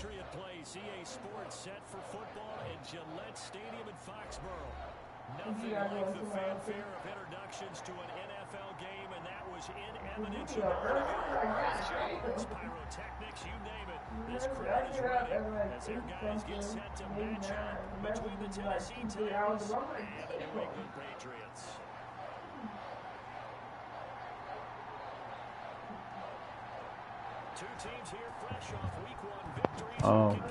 Patriot Place, EA Sports set for football in Gillette Stadium in Foxborough. Nothing like the fanfare of introductions to an NFL game, and that was in evidence a moment ago. Pyrotechnics, you name it. This crowd is ready as their guys get set to match up between the Tennessee Titans and the New England Patriots. Two teams here fresh off week 1 victories.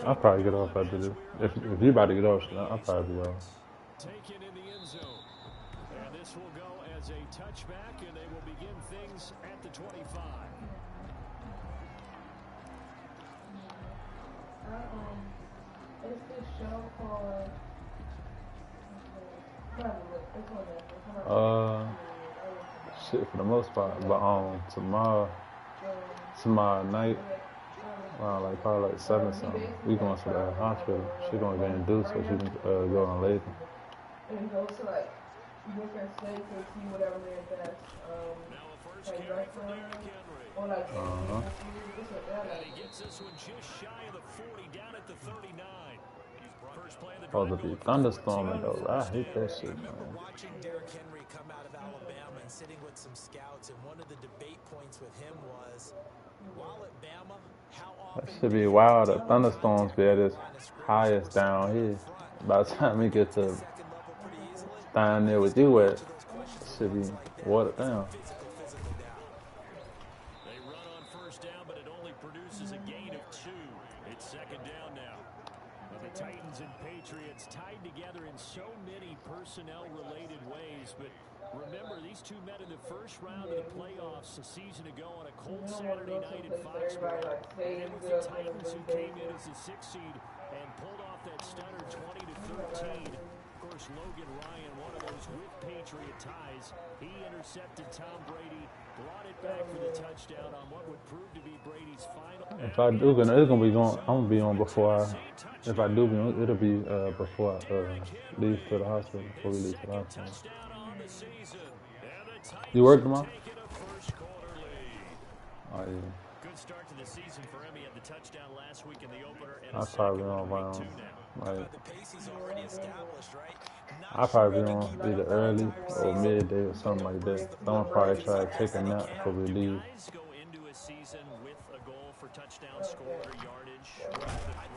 I'll probably get off after this. If you about to get off, I'll probably be off. Taken in the end zone. And this will go as a touchback, and they will begin things at the 25. It's this show called shit for the most part, but tomorrow night, like probably like 7 something, we going to the hospital. She gonna get induced so she can go on labor. And go to like different states and see whatever their best like restaurant or like he gets this one just shy of the 40, down at the 39. First play of the supposed to be thunderstorming though. I hate that shit, man. Watching Derrick Henry come out of Alabama and sitting with some scouts, and one of the debate points with him was, while at Bama, how often that should be wild. The thunderstorms be at its highest down here. By the time we get to down there with you at, it should be watered down. They run on first down, but it only produces a gain of 2. It's second down now. But the Titans and Patriots tied together in so many personnel-related ways, but remember, these two met in the first round of the playoffs a season ago on a cold Saturday night in Foxborough. And it was the Titans who came in as the 6th seed and pulled off that stunner 20-13. Of course, Logan Ryan, one of those with Patriot ties, he intercepted Tom Brady, brought it back for the touchdown on what would prove to be Brady's final. If I do, it's gonna be on. I'm gonna be on before if I do be on, it'll be before I leave to the hospital. Before we leave to the hospital. You work tomorrow? Oh, yeah. Good start to the season for him. He had the touchdown last week in the opener. I'll probably be on around, I'll probably be on either early or midday or something like that. I'm gonna probably try to take a nap before we leave. Guys go into a season with a goal for touchdown score or yardage. I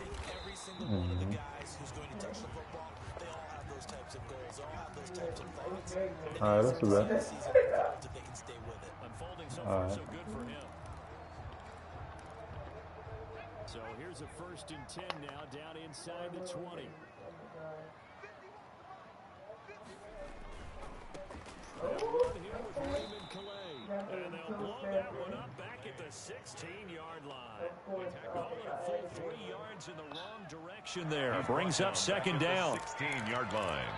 think every single one of the guys who's going to touch the football, they all have those types of goals, they all have those types of thoughts. All right, that's too bad. They can stay with it. Unfolding so far, so good for him. So here's a 1st and 10 now, down inside the 20. And they'll blow that one up back at the 16-yard line. Call it a full 3 yards in the wrong direction there. Brings up second down. 16-yard line.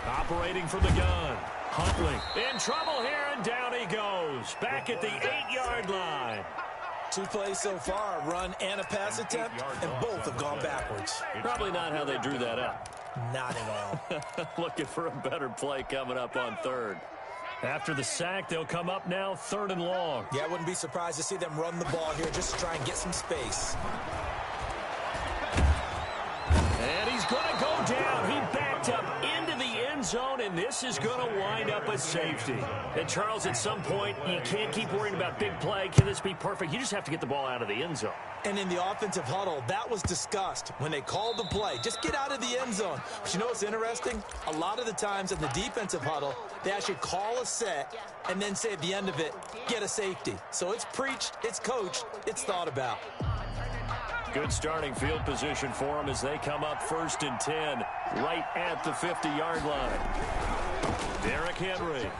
Operating from the gun. Huntley in trouble here, and down he goes. Back at the 8-yard line. 2 plays so far, a run and a pass attempt, and both have gone backwards. Probably not how they drew that up. Not at all. Looking for a better play coming up on 3rd. After the sack, they'll come up now 3rd and long. Yeah, I wouldn't be surprised to see them run the ball here just to try and get some space. And he's going to go down. He backed up into the end zone, and this is going to wind up a safety. And, Charles, at some point, you can't keep worrying about big play. Can this be perfect? You just have to get the ball out of the end zone. And in the offensive huddle, that was discussed when they called the play. Just get out of the end zone. But you know what's interesting? A lot of the times in the defensive huddle, they actually call a set and then say at the end of it, get a safety. So it's preached, it's coached, it's thought about. Good starting field position for them as they come up 1st and 10, right at the 50-yard line. Derrick Henry.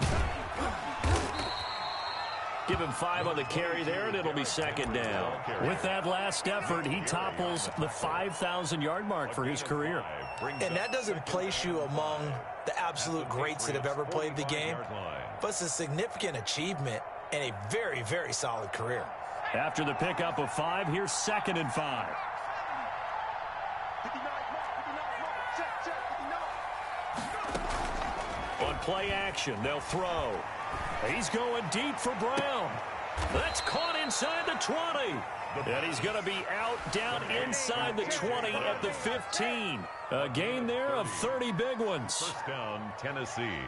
Give him 5 on the carry there, and it'll be second down. With that last effort, he topples the 5,000-yard mark for his career. And that doesn't place you among the absolute greats that have ever played the game, but it's a significant achievement and a very, very solid career. After the pickup of 5, here's 2nd and 5. On play action, they'll throw. He's going deep for Brown. That's caught inside the 20. And he's going to be out down inside the 20 at the 15. A gain there of 30 big ones. First down, Tennessee.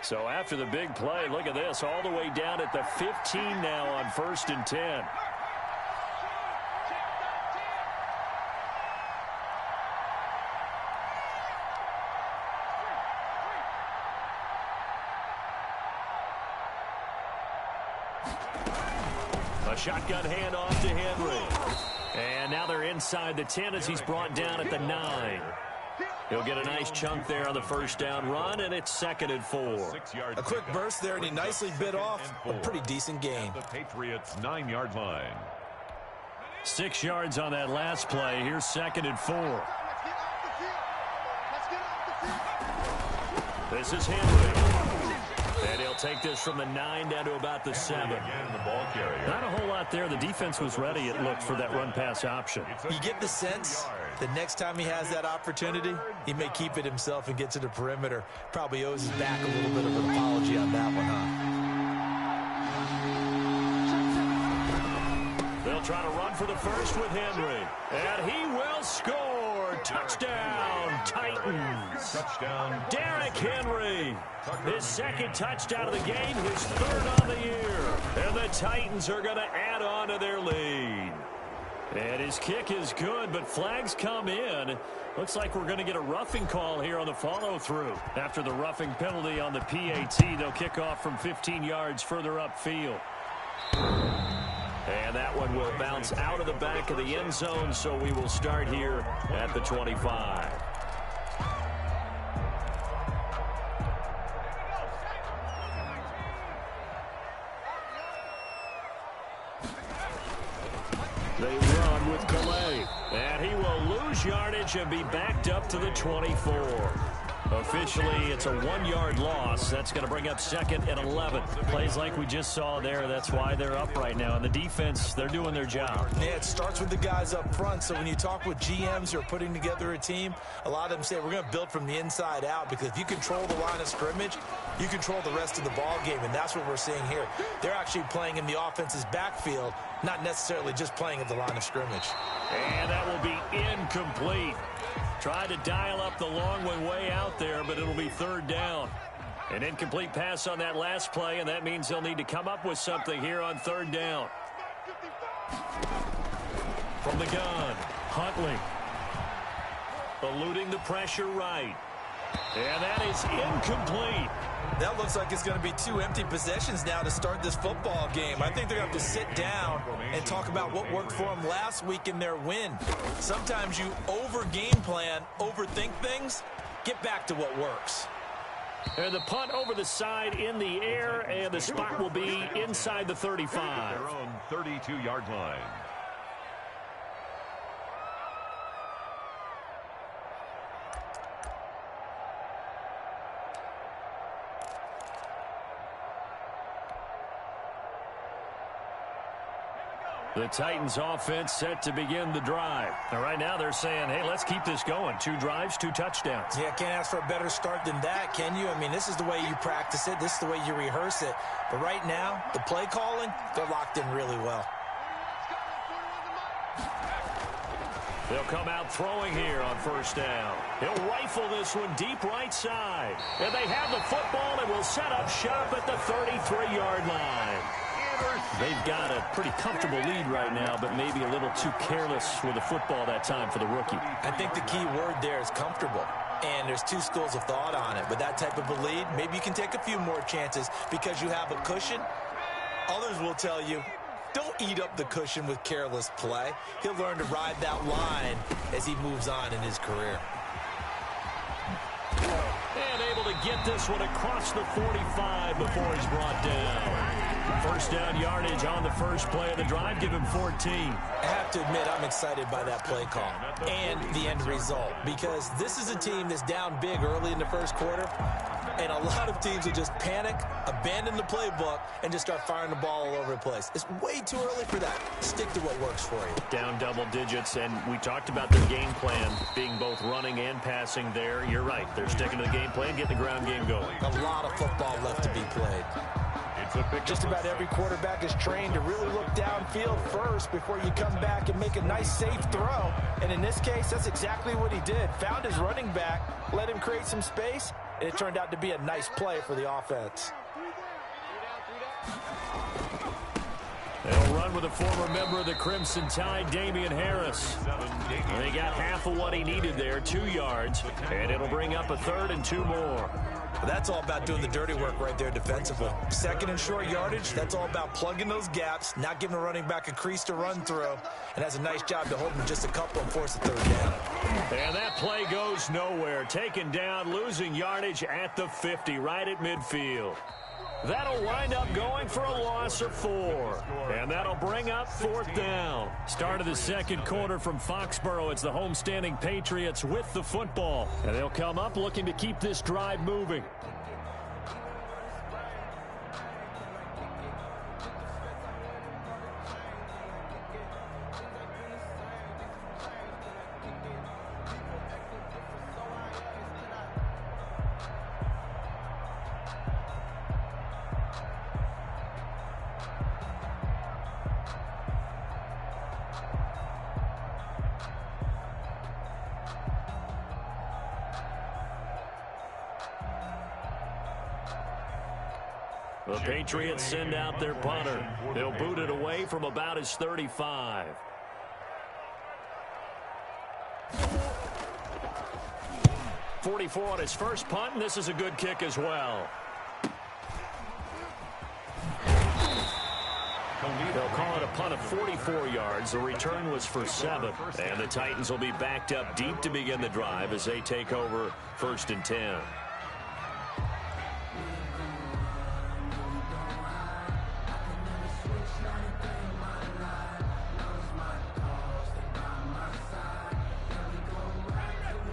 So after the big play, look at this, all the way down at the 15 now on 1st and 10. A shotgun handoff to Henry. And now they're inside the 10 as he's brought down at the 9. He'll get a nice chunk there on the first down run, and it's 2nd and 4. A quick burst there, and he nicely bit off a pretty decent gain. The Patriots' 9-yard line. 6 yards on that last play. Here's 2nd and 4. This is Henry. And he'll take this from the 9 down to about the 7. Not a whole lot there. The defense was ready, it looked, for that run-pass option. You get the sense the next time he has that opportunity, he may keep it himself and get to the perimeter. Probably owes his back a little bit of an apology on that one, huh? They'll try to run for the first with Henry. And he will score. Touchdown, Titans. Touchdown. Derrick Henry. His 2nd touchdown of the game, his 3rd on the year. And the Titans are going to add on to their lead. And his kick is good, but flags come in. Looks like we're going to get a roughing call here on the follow-through. After the roughing penalty on the PAT, they'll kick off from 15 yards further upfield. And that one will bounce out of the back of the end zone, so we will start here at the 25. They run with Calais, and he will lose yardage and be backed up to the 24. Officially, it's a 1-yard loss. That's going to bring up 2nd and 11. Plays like we just saw there. That's why they're up right now. And the defense, they're doing their job. Yeah, it starts with the guys up front. So when you talk with GMs who are putting together a team, a lot of them say we're going to build from the inside out, because if you control the line of scrimmage, you control the rest of the ball game, and that's what we're seeing here. They're actually playing in the offense's backfield, not necessarily just playing at the line of scrimmage. And that will be incomplete. Tried to dial up the long one way out there, but it'll be 3rd down. An incomplete pass on that last play, and that means they'll need to come up with something here on 3rd down. From the gun, Huntley. Eluding the pressure right. And that is incomplete. That looks like it's going to be 2 empty possessions now to start this football game. I think they're going to have to sit down and talk about what worked for them last week in their win. Sometimes you over-game plan, overthink things, get back to what works. And the punt over the side in the air, and the spot will be inside the 35. Their own 32-yard line. The Titans offense set to begin the drive. And right now they're saying, hey, let's keep this going. 2 drives, 2 touchdowns. Yeah, can't ask for a better start than that, can you? I mean, this is the way you practice it. This is the way you rehearse it. But right now, the play calling, they're locked in really well. They'll come out throwing here on 1st down. He'll rifle this one deep right side. And they have the football and will set up shop at the 33-yard line. They've got a pretty comfortable lead right now, but maybe a little too careless with the football that time for the rookie. I think the key word there is comfortable. And there's 2 schools of thought on it. With that type of a lead, maybe you can take a few more chances because you have a cushion. Others will tell you, don't eat up the cushion with careless play. He'll learn to ride that line as he moves on in his career. And able to get this one across the 45 before he's brought down. First down yardage on the first play of the drive. Give him 14. I have to admit, I'm excited by that play call and the end result, because this is a team that's down big early in the first quarter, and a lot of teams will just panic, abandon the playbook, and just start firing the ball all over the place. It's way too early for that. Stick to what works for you. Down double digits, and we talked about their game plan being both running and passing there. You're right. They're sticking to the game plan, getting the ground game going. A lot of football left to be played. Just about every quarterback is trained to really look downfield first before you come back and make a nice, safe throw. And in this case, that's exactly what he did. Found his running back, let him create some space, and it turned out to be a nice play for the offense. They'll run with a former member of the Crimson Tide, Damian Harris. They got half of what he needed there, 2 yards, and it'll bring up a 3rd and 2 more. That's all about doing the dirty work right there defensively. Second and short yardage, that's all about plugging those gaps, not giving the running back a crease to run through, and has a nice job to hold him just a couple and force a 3rd down. And that play goes nowhere. Taken down, losing yardage at the 50, right at midfield. That'll wind up going for a loss of 4. And that'll bring up 4th down. Start of the second quarter from Foxborough. It's the homestanding Patriots with the football. And they'll come up looking to keep this drive moving. The Patriots send out their punter. They'll boot it away from about his 35. .44 on his first punt, and this is a good kick as well. They'll call it a punt of 44 yards. The return was for 7. And the Titans will be backed up deep to begin the drive as they take over 1st and 10.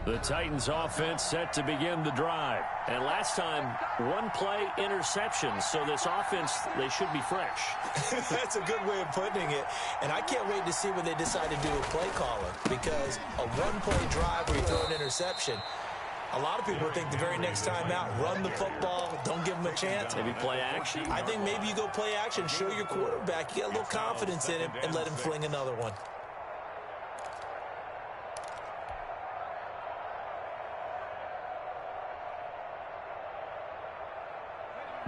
The Titans offense set to begin the drive. And last time, 1 play interception. So this offense, they should be fresh. That's a good way of putting it. And I can't wait to see when they decide to do a play caller, because a 1-play drive where you throw an interception, a lot of people think the very next time out, run the football, don't give them a chance. Maybe play action? I think maybe you go play action, show your quarterback, you got a little confidence in him, and let him fling another one.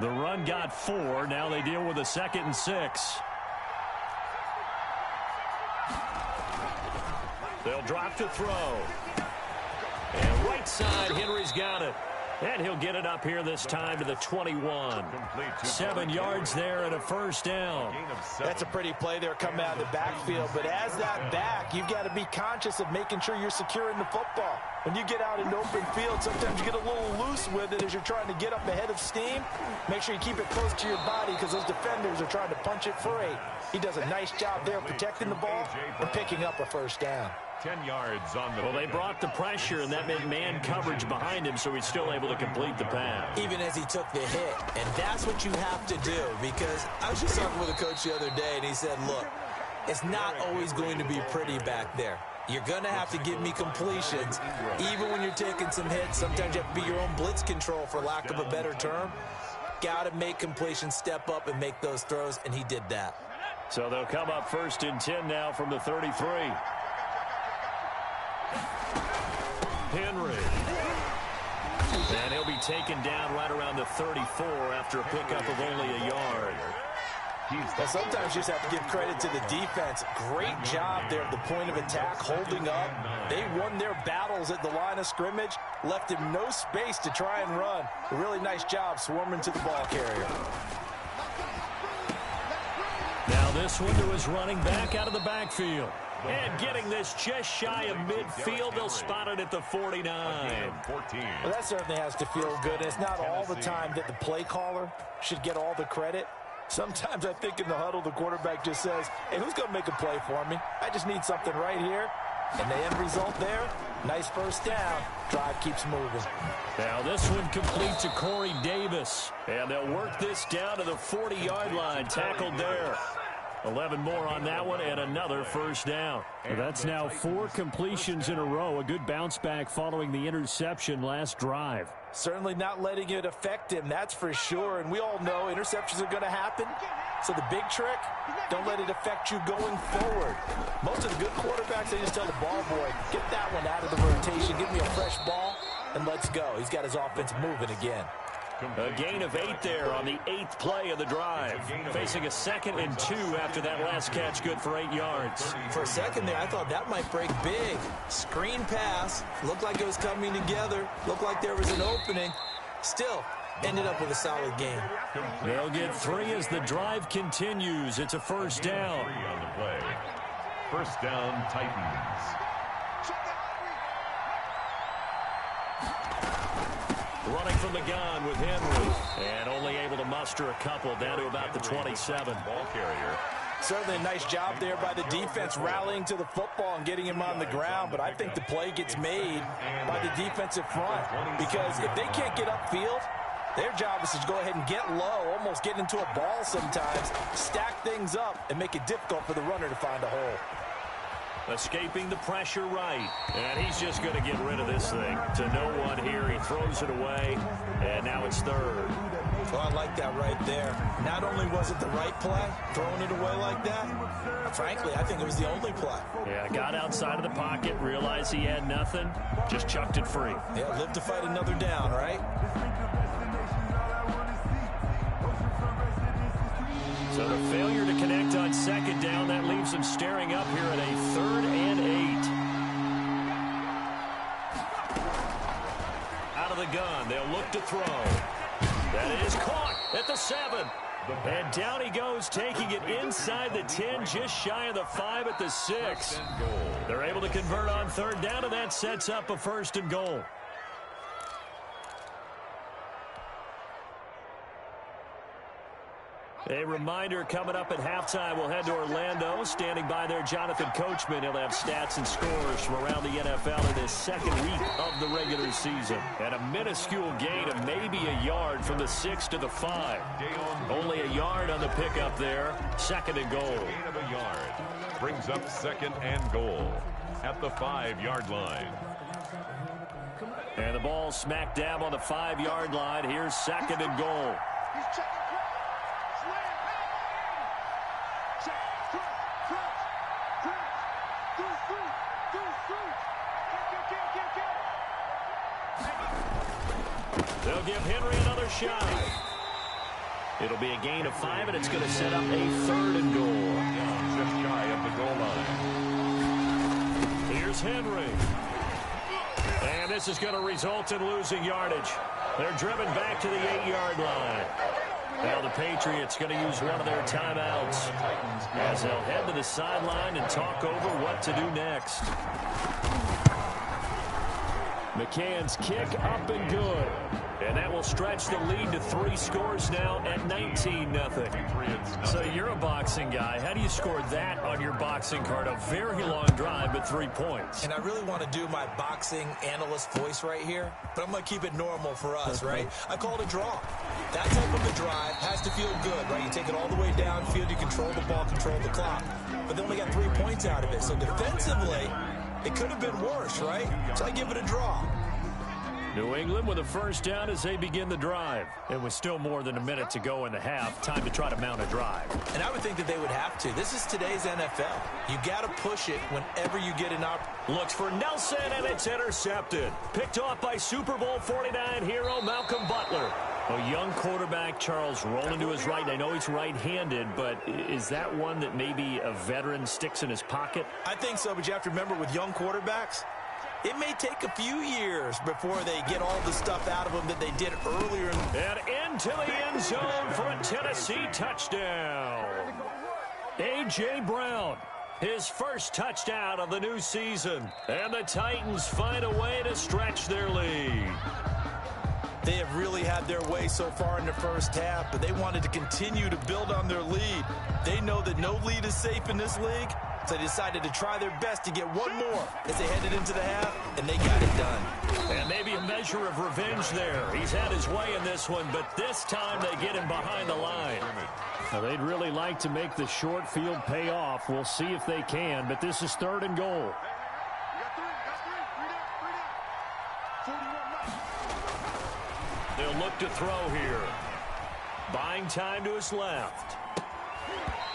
The run got 4. Now they deal with a 2nd and 6. They'll drop to throw. And right side, Henry's got it. And he'll get it up here this time to the 21. 7 yards there and a 1st down. That's a pretty play there coming out of the backfield. But as that back, you've got to be conscious of making sure you're securing the football. When you get out in open field, sometimes you get a little loose with it as you're trying to get up ahead of steam. Make sure you keep it close to your body because those defenders are trying to punch it free. He does a nice job there protecting the ball and picking up a 1st down. 10 yards on the... Well, they brought the pressure, and that meant man coverage behind him, so he's still able to complete the pass. Even as he took the hit. And that's what you have to do, because I was just talking with a coach the other day, and he said, look, it's not always going to be pretty back there. You're going to have to give me completions. Even when you're taking some hits, sometimes you have to be your own blitz control, for lack of a better term. Got to make completions, step up, and make those throws, and he did that. So they'll come up 1st and 10 now from the 33. Henry. And he'll be taken down right around the 34 after a pickup of only a yard. Well, sometimes you just have to give credit to the defense. Great job there at the point of attack, holding up. They won their battles at the line of scrimmage, left him no space to try and run. A really nice job swarming to the ball carrier. Now this one to his running back out of the backfield. And getting this just shy of midfield, they'll spot it at the 49. Well, that certainly has to feel good. And it's not all the time that the play caller should get all the credit. Sometimes I think in the huddle, the quarterback just says, hey, who's going to make a play for me? I just need something right here. And the end result there, nice first down. Drive keeps moving. Now this one complete to Corey Davis. And they'll work this down to the 40-yard line. Tackled there. 11 more on that one and another first down. That's now 4 completions in a row. A good bounce back following the interception last drive. Certainly not letting it affect him, that's for sure. And we all know interceptions are going to happen. So the big trick, don't let it affect you going forward. Most of the good quarterbacks, they just tell the ball boy, get that one out of the rotation, give me a fresh ball, and let's go. He's got his offense moving again. A gain of 8 there on the 8th play of the drive. Facing a 2nd and 2 after that last catch, good for 8 yards. For a second there, I thought that might break big. Screen pass. Looked like it was coming together. Looked like there was an opening. Still, ended up with a solid game. They'll get 3 as the drive continues. It's a first down. On the play. First down, Titans. Running from the gun with Henry. And only able to muster a couple down to about the 27. Ball carrier. Certainly a nice job there by the defense rallying to the football and getting him on the ground. But I think the play gets made by the defensive front. Because if they can't get upfield, their job is to go ahead and get low, almost get into a ball sometimes, stack things up, and make it difficult for the runner to find a hole. Escaping the pressure right. And he's just going to get rid of this thing. To no one here. He throws it away. And now it's 3rd. Well, I like that right there. Not only was it the right play, throwing it away like that, frankly, I think it was the only play. Yeah, got outside of the pocket, realized he had nothing, just chucked it free. Yeah, live to fight another down, right? So the failure to connect on 2nd down, that leaves him staring up here at a 3rd and 8. Out of the gun, they'll look to throw. That is caught at the 7. And down he goes, taking it inside the 10, just shy of the 5 at the 6. They're able to convert on 3rd down, and that sets up a 1st and goal. A reminder coming up at halftime, we'll head to Orlando. Standing by there, Jonathan Coachman. He'll have stats and scores from around the NFL in his 2nd week of the regular season. And a minuscule gain of maybe a yard from the 6 to the 5. Only a yard on the pickup there. 2nd and goal. Gain of a yard. Brings up 2nd and goal at the 5-yard line. And the ball smack dab on the 5-yard line. Here's 2nd and goal. They'll give Henry another shot. It'll be a gain of 5, and it's going to set up a 3rd and goal. Just shy of the goal line. Here's Henry. And this is going to result in losing yardage. They're driven back to the 8-yard line. Now the Patriots going to use one of their timeouts as they'll head to the sideline and talk over what to do next. McCann's kick up and good. And that will stretch the lead to 3 scores now at 19-0. So you're a boxing guy. How do you score that on your boxing card? A very long drive, but 3 points. And I really want to do my boxing analyst voice right here, but I'm going to keep it normal for us, right? I call it a draw. That type of a drive has to feel good, right? You take it all the way downfield, you control the ball, control the clock. But they only got 3 points out of it. So defensively, it could have been worse, right? So I give it a draw. New England with a first down as they begin the drive. It was still more than a minute to go in the half. Time to try to mount a drive. And I would think that they would have to. This is today's NFL. You got to push it whenever you get an opportunity. Looks for Nelson, and it's intercepted. Picked off by Super Bowl 49 hero Malcolm Butler. A young quarterback, Charles, rolling to his right. I know he's right-handed, but is that one that maybe a veteran sticks in his pocket? I think so, but you have to remember with young quarterbacks, it may take a few years before they get all the stuff out of them that they did earlier. And into the end zone for a Tennessee touchdown. A.J. Brown, his first touchdown of the new season. And the Titans find a way to stretch their lead. They have really had their way so far in the first half, but they wanted to continue to build on their lead. They know that no lead is safe in this league, so they decided to try their best to get one more as they headed into the half, and they got it done. And maybe a measure of revenge there. He's had his way in this one, but this time they get him behind the line. Now, they'd really like to make the short field pay off. We'll see if they can, but this is 3rd and goal. They'll look to throw here. Buying time to his left.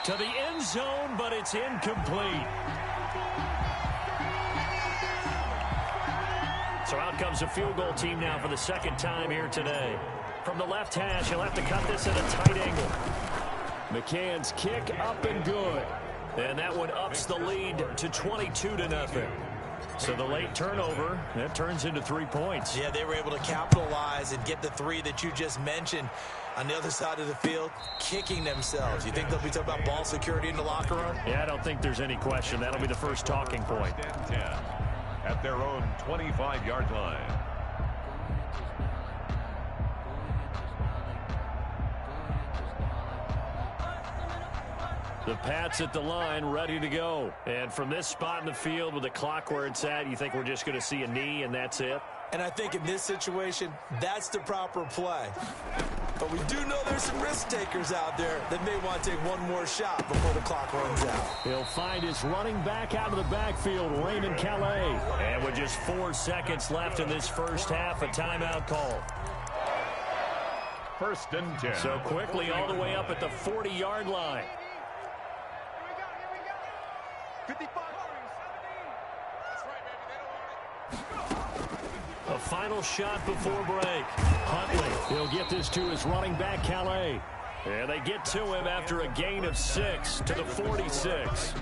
To the end zone, but it's incomplete. So out comes a field goal team now for the 2nd time here today. From the left hash, he'll have to cut this at a tight angle. McCann's kick up and good. And that one ups the lead to 22-0. So the late turnover, that turns into 3 points. Yeah, they were able to capitalize and get the 3 that you just mentioned. On the other side of the field, kicking themselves. You think they'll be talking about ball security in the locker room? Yeah, I don't think there's any question. That'll be the first talking point. 10 at their own 25-yard line. The Pats at the line, ready to go. And from this spot in the field with the clock where it's at, you think we're just going to see a knee and that's it? And I think in this situation, that's the proper play. But we do know there's some risk takers out there that may want to take one more shot before the clock runs out. He'll find his running back out of the backfield, Raymond Calais. And with just 4 seconds left in this first half, a timeout call. 1st and 10. So quickly all the way up at the 40-yard line. A final shot before break. Huntley, he'll get this to his running back, Calais. And they get to him after a gain of 6 to the 46.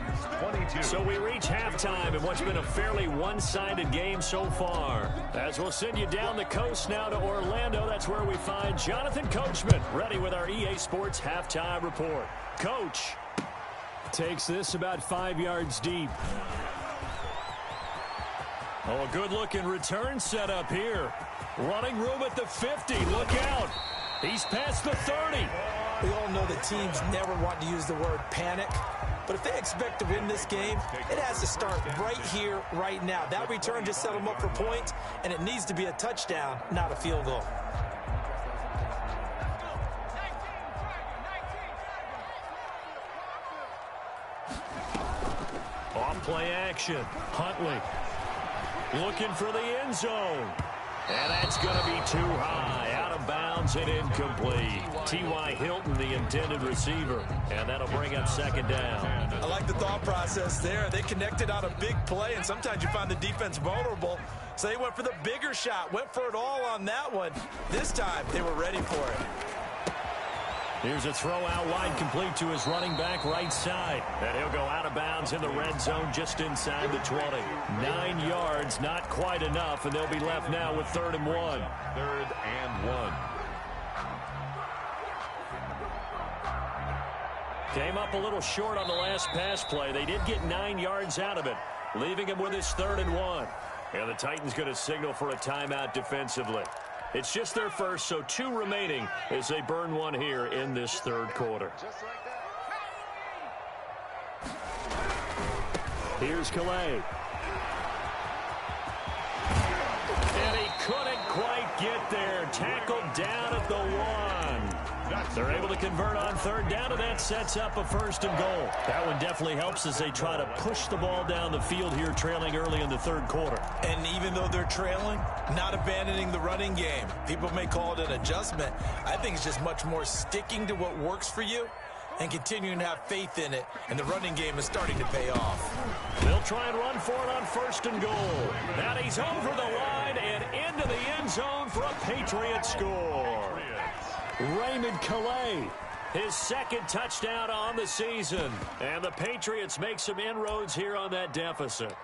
22. So we reach halftime in what's been a fairly one-sided game so far. As we'll send you down the coast now to Orlando, that's where we find Jonathan Coachman, ready with our EA Sports halftime report. Coach takes this about 5 yards deep. Oh, a good-looking return setup here. Running room at the 50. Look out. He's past the 30. We all know that teams never want to use the word panic. But if they expect to win this game, it has to start right here, right now. That return just set them up for points, and it needs to be a touchdown, not a field goal. Off-play action. Huntley looking for the end zone. And that's going to be too high. Out of bounds and incomplete. T.Y. Hilton, the intended receiver. And that'll bring up 2nd down. I like the thought process there. They connected on a big play, and sometimes you find the defense vulnerable. So they went for the bigger shot, went for it all on that one. This time, they were ready for it. Here's a throw out wide, complete to his running back right side. And he'll go out of bounds in the red zone just inside the 20. 9 yards, not quite enough, and they'll be left now with 3rd and 1. 3rd and 1. Came up a little short on the last pass play. They did get 9 yards out of it, leaving him with his 3rd and 1. And the Titans going to signal for a timeout defensively. It's just their first, so 2 remaining as they burn one here in this 3rd quarter. Here's Calais. And he couldn't quite get there. Tackled down at the 1. They're able to convert on 3rd down, and that sets up a 1st and goal. That one definitely helps as they try to push the ball down the field here, trailing early in the 3rd quarter. And even though they're trailing, not abandoning the running game. People may call it an adjustment. I think it's just much more sticking to what works for you and continuing to have faith in it. And the running game is starting to pay off. They'll try and run for it on 1st and goal. And he's over the line and into the end zone for a Patriot score. Raymond Calais, his 2nd touchdown on the season. And the Patriots make some inroads here on that deficit.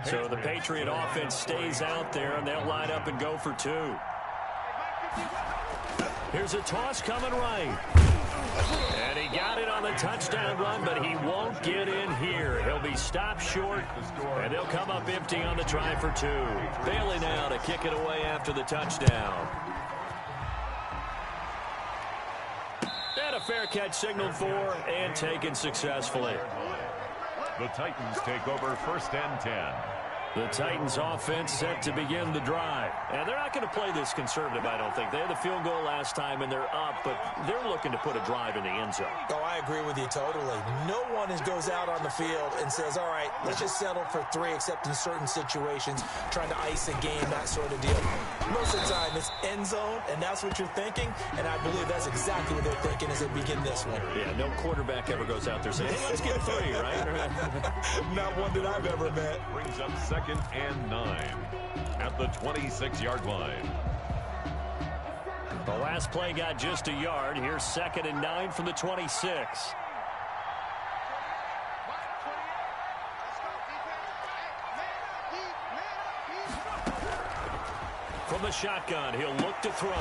So the Patriot offense stays out there, and they'll line up and go for 2. Here's a toss coming right. And he got it on the touchdown run, but he won't get in here. He'll be stopped short, and they'll come up empty on the try for 2. Bailey now to kick it away after the touchdown. And a fair catch signaled for and taken successfully. The Titans take over 1st and 10. The Titans offense set to begin the drive. And they're not going to play this conservative, I don't think. They had the field goal last time, and they're up, but they're looking to put a drive in the end zone. Oh, I agree with you totally. No one goes out on the field and says, all right, let's just settle for 3, except in certain situations, trying to ice a game, that sort of deal. Most of the time, it's end zone, and that's what you're thinking, and I believe that's exactly what they're thinking as they begin this one. Yeah, no quarterback ever goes out there saying, hey, let's get 3, right? Not one that I've ever met. Brings up 2nd and 9 at the 26-yard line. The last play got just a yard. Here's 2nd and 9 from the 26. From the shotgun, he'll look to throw.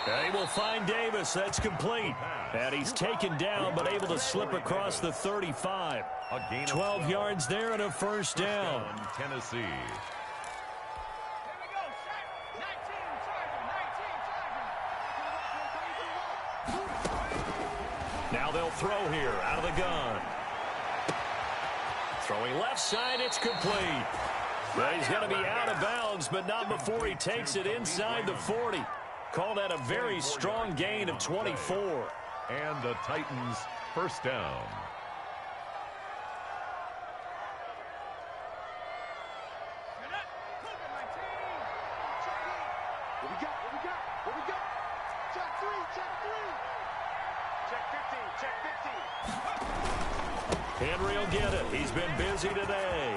And he will find Davis. That's complete. And he's taken down, but able to slip across the 35. 12 yards there and a 1st down. Tennessee. Now they'll throw here out of the gun. Throwing left side, it's complete. Well, he's going to be out of bounds, but not before he takes it inside the 40. Call that a very strong gain of 24. And the Titans 1st down. Henry will get it. He's been busy today.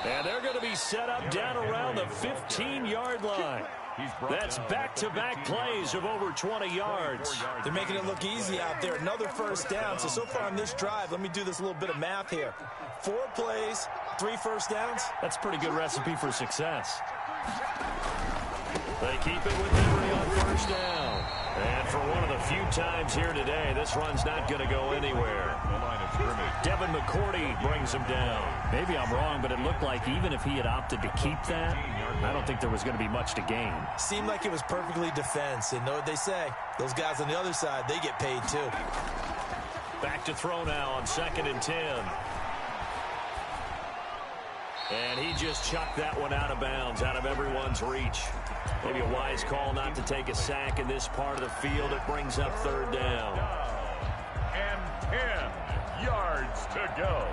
And they're going to be set up down around the 15-yard line. That's back-to-back plays of over 20 yards. They're making it look easy out there. Another 1st down. So far on this drive, let me do this little bit of math here. 4 plays, 3 1st downs. That's a pretty good recipe for success. They keep it with Henry on 1st down. And for one of the few times here today, this run's not going to go anywhere. Devin McCourty brings him down. Maybe I'm wrong, but it looked like even if he had opted to keep that, I don't think there was going to be much to gain. Seemed like it was perfectly defense. And know what they say? Those guys on the other side, they get paid too. Back to throw now on 2nd and 10. And he just chucked that one out of bounds, out of everyone's reach. Maybe a wise call not to take a sack in this part of the field. It brings up 3rd down. And 10 yards to go.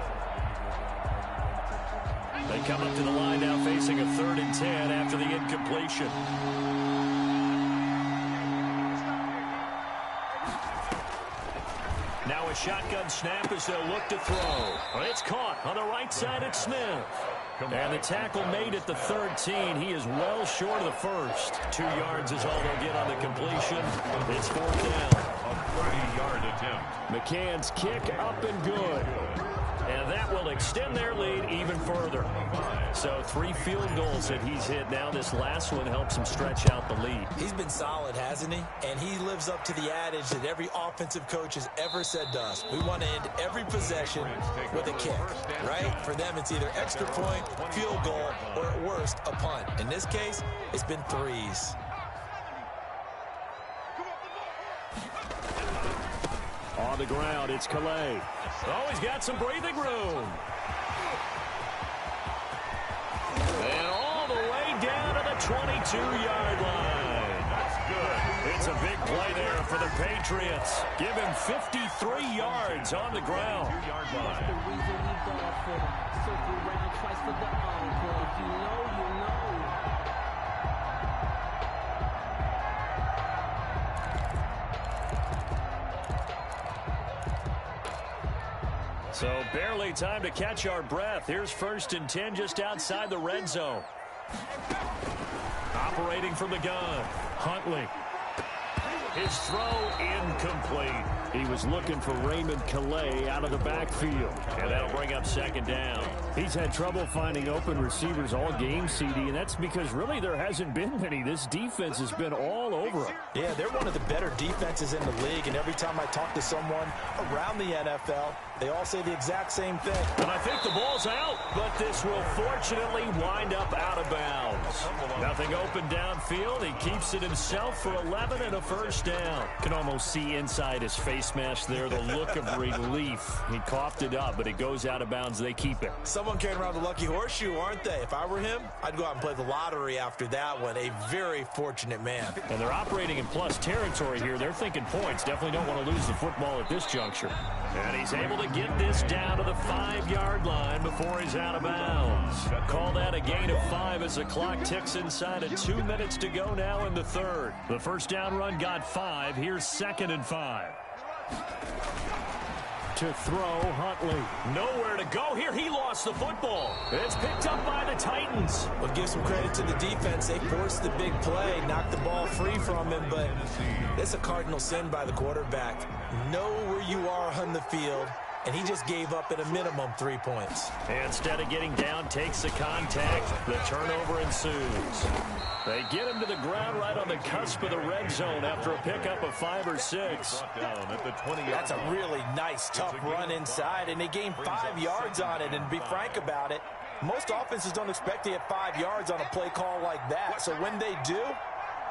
They come up to the line now facing a 3rd and 10 after the incompletion. Now a shotgun snap as they'll look to throw. It's caught on the right side at Smith. And the tackle made at the 13. He is well short of the 1st. 2 yards is all they'll get on the completion. It's 4th down. A 30-yard attempt. McCann's kick up and good. And that will extend their lead even further. So 3 field goals that he's hit now. This last one helps him stretch out the lead. He's been solid, hasn't he? And he lives up to the adage that every offensive coach has ever said to us. We want to end every possession with a kick, right? For them, it's either extra point, field goal, or at worst, a punt. In this case, it's been 3s. On the ground, it's Calais. Oh, he's got some breathing room. And all the way down to the 22-yard line. That's good. It's a big play there for the Patriots. Give him 53 yards on the ground. 2-yard line. The reason we ball for them. Circle around twice for the encore. If you know, you know. So barely time to catch our breath. Here's 1st and 10 just outside the red zone. Operating from the gun. Huntley. His throw incomplete. He was looking for Raymond Calais out of the backfield. And that'll bring up second down. He's had trouble finding open receivers all game, CD, and that's because really there hasn't been many. This defense has been all over him. Yeah, they're one of the better defenses in the league, and every time I talk to someone around the NFL, they all say the exact same thing. And I think the ball's out, but this will fortunately wind up out of bounds. Nothing open downfield. He keeps it himself for 11 and a first down. Can almost see inside his face mask there the look of relief. He coughed it up, but it goes out of bounds. They keep it. Someone carrying around the lucky horseshoe, aren't they? If I were him, I'd go out and play the lottery after that one. A very fortunate man. And they're operating in plus territory here. They're thinking points. Definitely don't want to lose the football at this juncture. And he's able to get this down to the 5-yard line before he's out of bounds. Call that a gain of 5 as the clock ticks inside of 2 minutes to go now in the third. The first down run got 5. Here's 2nd and 5. To throw, Huntley. Nowhere to go here. He lost the football. It's picked up by the Titans. We'll give some credit to the defense. They forced the big play, knocked the ball free from him, but it's a cardinal sin by the quarterback. Know where you are on the field, and he just gave up at a minimum 3 points. Instead of getting down, takes the contact. The turnover ensues. They get him to the ground right on the cusp of the red zone after a pickup of 5 or 6. That's a really nice, tough run inside, and they gained 5 yards on it. And to be frank about it, most offenses don't expect to get 5 yards on a play call like that. So when they do,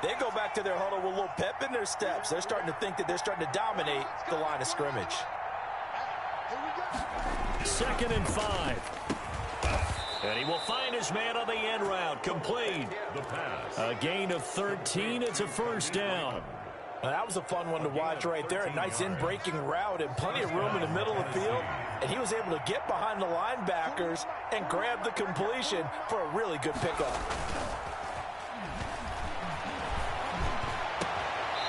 they go back to their huddle with a little pep in their steps. They're starting to think that they're starting to dominate the line of scrimmage. 2nd and 5. And he will find his man on the end route. Complete. A gain of 13. It's a first down. Now, that was a fun one to watch right there. A nice in-breaking route and plenty of room in the middle of the field. And he was able to get behind the linebackers and grab the completion for a really good pickup.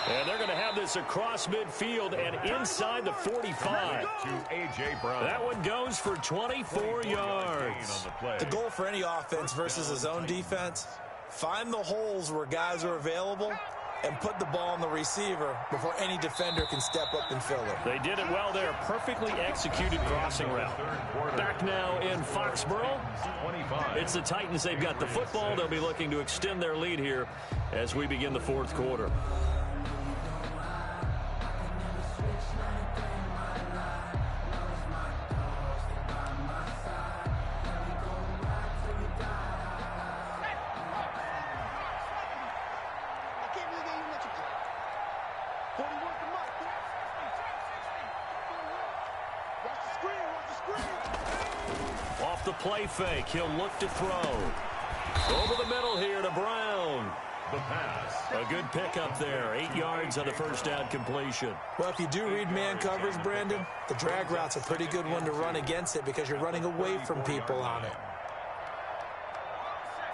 And they're going to have this across midfield and inside the 45. To A.J. Brown. That one goes for 24 yards. The goal for any offense versus a zone defense, find the holes where guys are available and put the ball on the receiver before any defender can step up and fill it. They did it well there. Perfectly executed crossing route. Back now in Foxborough. It's the Titans. They've got the football. They'll be looking to extend their lead here as we begin the fourth quarter. Off the play fake, he'll look to throw. Over the middle here to Brown. The pass. A good pickup there. 8 yards on the first down completion. Well, if you do read man coverage, Brandon, the drag route's a pretty good one to run against it because you're running away from people on it.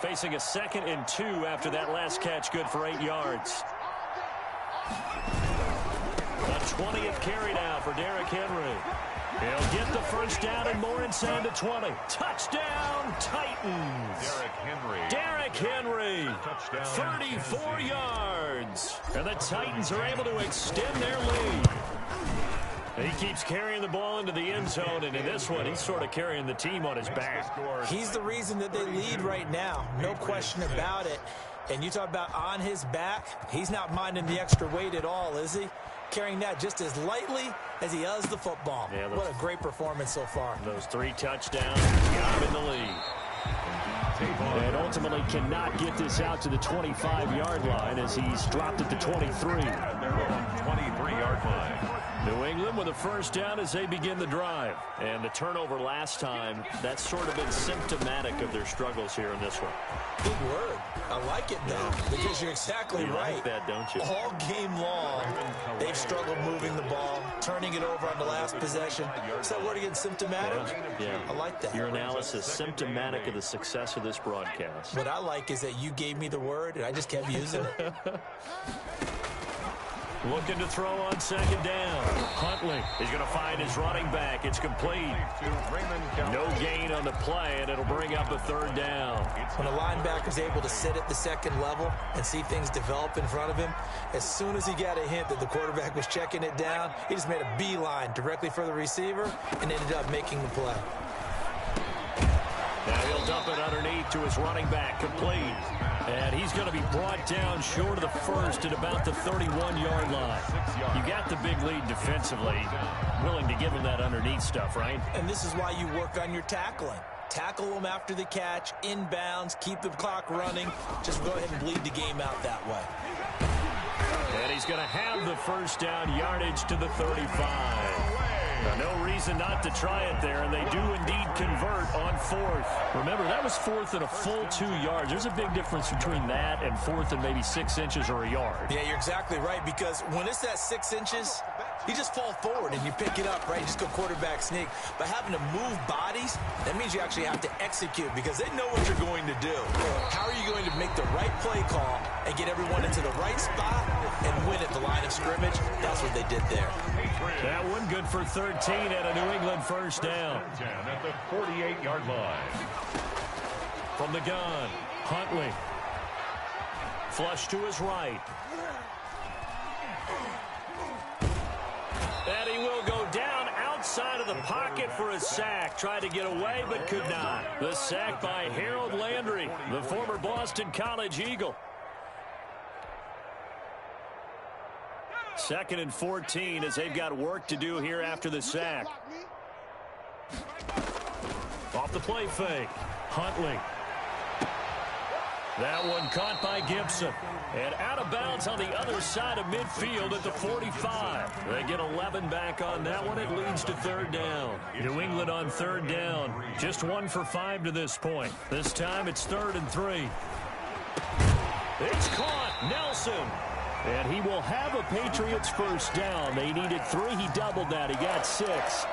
Facing a 2nd and 2 after that last catch, good for 8 yards. The 20th carry now for Derrick Henry. He'll get the first down and more inside the 20. Touchdown, Titans. Derrick Henry. Touchdown. 34 yards. And the Titans are able to extend their lead. He keeps carrying the ball into the end zone, and in this one, he's sort of carrying the team on his back. He's the reason that they lead right now. No question about it. And you talk about on his back, he's not minding the extra weight at all, is he? Carrying that just as lightly as he does the football. Yeah, what a great performance so far. Those 3 touchdowns got him in the lead. And ultimately cannot get this out to the 25-yard line as he's dropped at the 23. Their own 23-yard line. New England with a first down as they begin the drive. And the turnover last time, that's sort of been symptomatic of their struggles here in this one. Big word. I like it, though, because you're exactly right. Like that, don't you? All game long, they've struggled moving the ball, turning it over on the last possession. Is that word again, symptomatic? Yeah. I like that. Your analysis, symptomatic of the success of this broadcast. What I like is that you gave me the word, and I just kept using it. Looking to throw on second down. Huntley is going to find his running back. It's complete. No gain on the play, and it'll bring up a third down. When a linebacker's able to sit at the second level and see things develop in front of him, as soon as he got a hint that the quarterback was checking it down, he just made a beeline directly for the receiver and ended up making the play. Now he'll dump it underneath to his running back, complete. And he's going to be brought down short of the first at about the 31-yard line. You got the big lead defensively. Willing to give him that underneath stuff, right? And this is why you work on your tackling. Tackle them after the catch, inbounds, keep the clock running. Just go ahead and bleed the game out that way. And he's going to have the first down, yardage to the 35. No reason not to try it there, and they do indeed convert on fourth. Remember, that was fourth and a full 2 yards. There's a big difference between that and fourth and maybe 6 inches or a yard. Yeah, you're exactly right, because when it's that 6 inches, you just fall forward and you pick it up, right? You just go quarterback sneak. But having to move bodies, that means you actually have to execute because they know what you're going to do. How are you going to make the right play call and get everyone into the right spot and win at the line of scrimmage? That's what they did there. That one good for 13 at a New England first down. At the 48-yard line. From the gun, Huntley. Flush to his right. And he will go down outside of the pocket for a sack. Tried to get away, but could not. The sack by Harold Landry, the former Boston College Eagle. 2nd and 14 as they've got work to do here after the sack. Off the play fake. Huntley. That one caught by Gibson. And out of bounds on the other side of midfield at the 45. They get 11 back on that one. It leads to third down. New England on third down. Just 1 for 5 to this point. This time it's 3rd and 3. It's caught. Nelson. And he will have a Patriots first down. They needed 3. He doubled that. He got 6.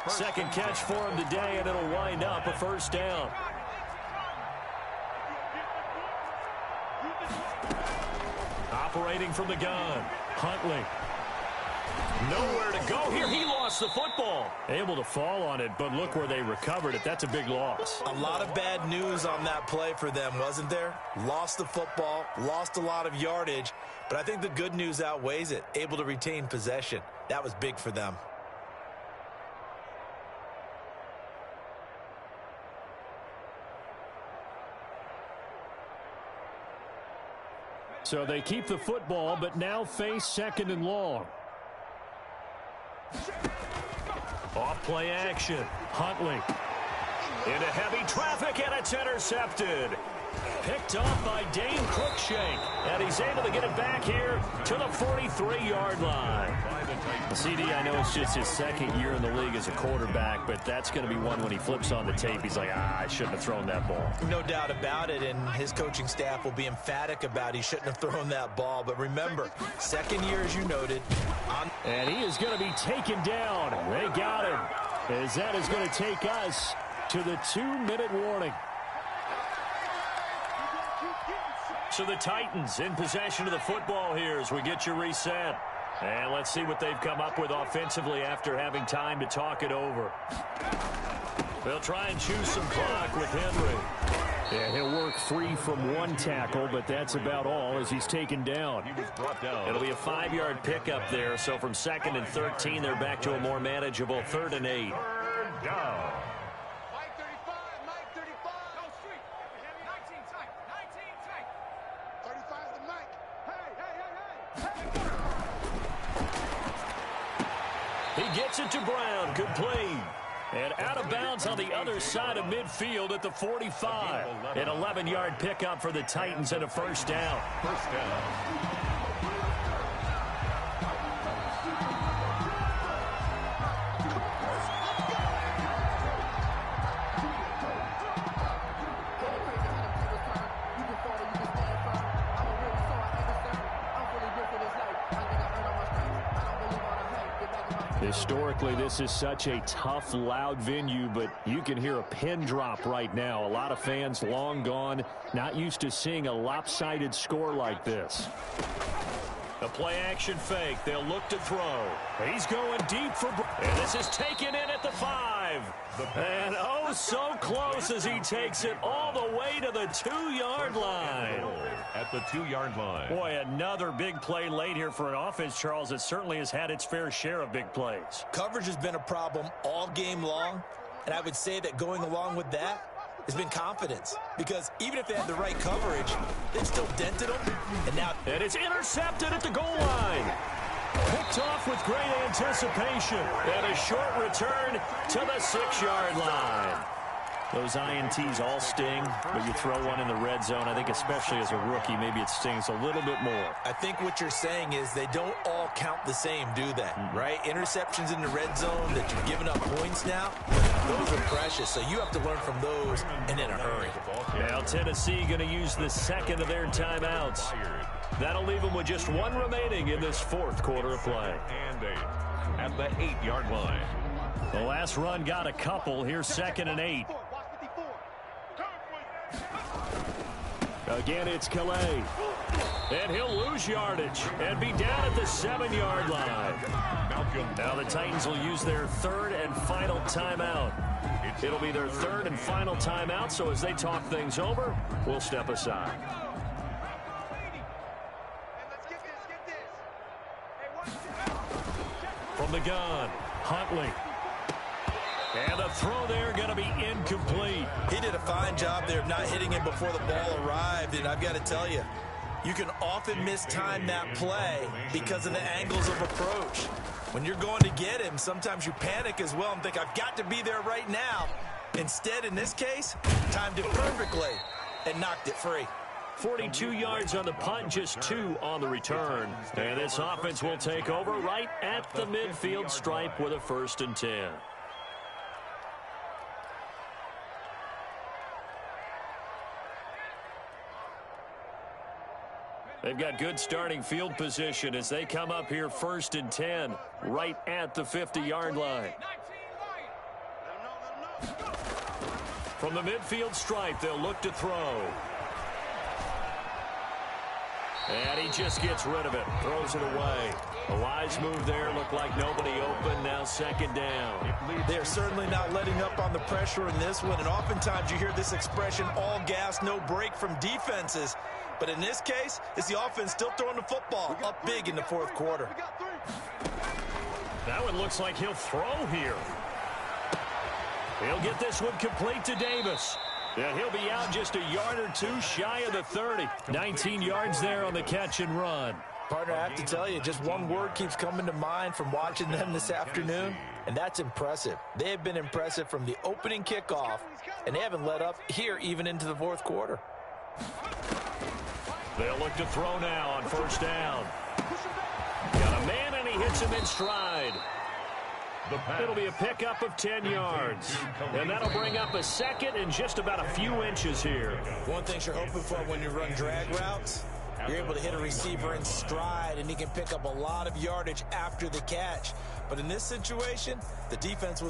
Second catch for him today, and it'll wind up a first down. Operating from the gun, Huntley. Nowhere to go here. He lost the football. Able to fall on it, but look where they recovered it. That's a big loss. A lot of bad news on that play for them, wasn't there? Lost the football, lost a lot of yardage, but I think the good news outweighs it. Able to retain possession. That was big for them. So they keep the football, but now face 2nd and long. Off play action. Huntley. Into heavy traffic, and it's intercepted. Picked off by Dane Cruikshank. And he's able to get it back here to the 43-yard line. CD, I know it's just his 2nd year in the league as a quarterback, but that's going to be one when he flips on the tape. He's like, I shouldn't have thrown that ball. No doubt about it, and his coaching staff will be emphatic about he shouldn't have thrown that ball. But remember, 2nd year, as you noted. And he is going to be taken down. They got him. As that is going to take us to the 2-minute warning. So the Titans in possession of the football here as we get you reset. And let's see what they've come up with offensively after having time to talk it over. They'll try and choose some clock with Henry. Yeah, he'll work free from 1 tackle, but that's about all as he's taken down. It'll be a 5-yard pickup there, so from 2nd and 13, they're back to a more manageable 3rd and 8. Third down. He gets it to Brown, complete. And out of bounds on the other side of midfield at the 45. An 11-yard pickup for the Titans and a first down. First down. Historically, this is such a tough, loud venue, but you can hear a pin drop right now. A lot of fans long gone, not used to seeing a lopsided score like this. A play-action fake. They'll look to throw. He's going deep for... And this is taken in at the 5. And oh, so close as he takes it all the way to the 2-yard line. At the 2-yard line. Boy, another big play late here for an offense, Charles, that certainly has had its fair share of big plays. Coverage has been a problem all game long, and I would say that going along with that has been confidence. Because even if they had the right coverage, they've still dented them. And it's intercepted at the goal line. Picked off with great anticipation. And a short return to the 6-yard line. Those INTs all sting, but you throw one in the red zone, I think especially as a rookie, maybe it stings a little bit more. I think what you're saying is they don't all count the same, do they? Right? Interceptions in the red zone that you're giving up points now, those are precious, so you have to learn from those and in a hurry. Now Tennessee going to use the second of their timeouts. That'll leave them with just one remaining in this fourth quarter of play. And 8 at the 8-yard line. The last run got a couple. Here's 2nd and 8. Again, it's Calais. And he'll lose yardage and be down at the 7-yard line. Now the Titans will use their third and final timeout. It'll be their third and final timeout, so as they talk things over, we'll step aside. From the gun, Huntley. And the throw there going to be incomplete. He did a fine job there of not hitting him before the ball arrived, and I've got to tell you, you can often mistime that play because of the angles of approach. When you're going to get him, sometimes you panic as well and think, I've got to be there right now. Instead, in this case, timed it perfectly and knocked it free. 42 yards on the punt, just 2 on the return. And this offense will take over right at the midfield stripe with a 1st and 10. They've got good starting field position as they come up here 1st and 10, right at the 50-yard line. From the midfield stripe, they'll look to throw. And he just gets rid of it, throws it away. A wise move there, looked like nobody open, now 2nd down. They're certainly not letting up on the pressure in this one, and oftentimes you hear this expression, all gas, no break from defenses. But in this case, it's the offense still throwing the football up big in the 4th quarter. That one looks like he'll throw here. He'll get this one complete to Davis. And he'll be out just a yard or 2 shy of the 30. 19 yards there on the catch and run. Partner, I have to tell you, just one word keeps coming to mind from watching them this afternoon, and that's impressive. They have been impressive from the opening kickoff, and they haven't let up here even into the 4th quarter. They'll look to throw now on 1st down. Got a man, and he hits him in stride. It'll be a pickup of 10 yards. And that'll bring up a 2nd and just about a few inches here. One thing you're hoping for when you run drag routes, you're able to hit a receiver in stride, and he can pick up a lot of yardage after the catch. But in this situation, the defense was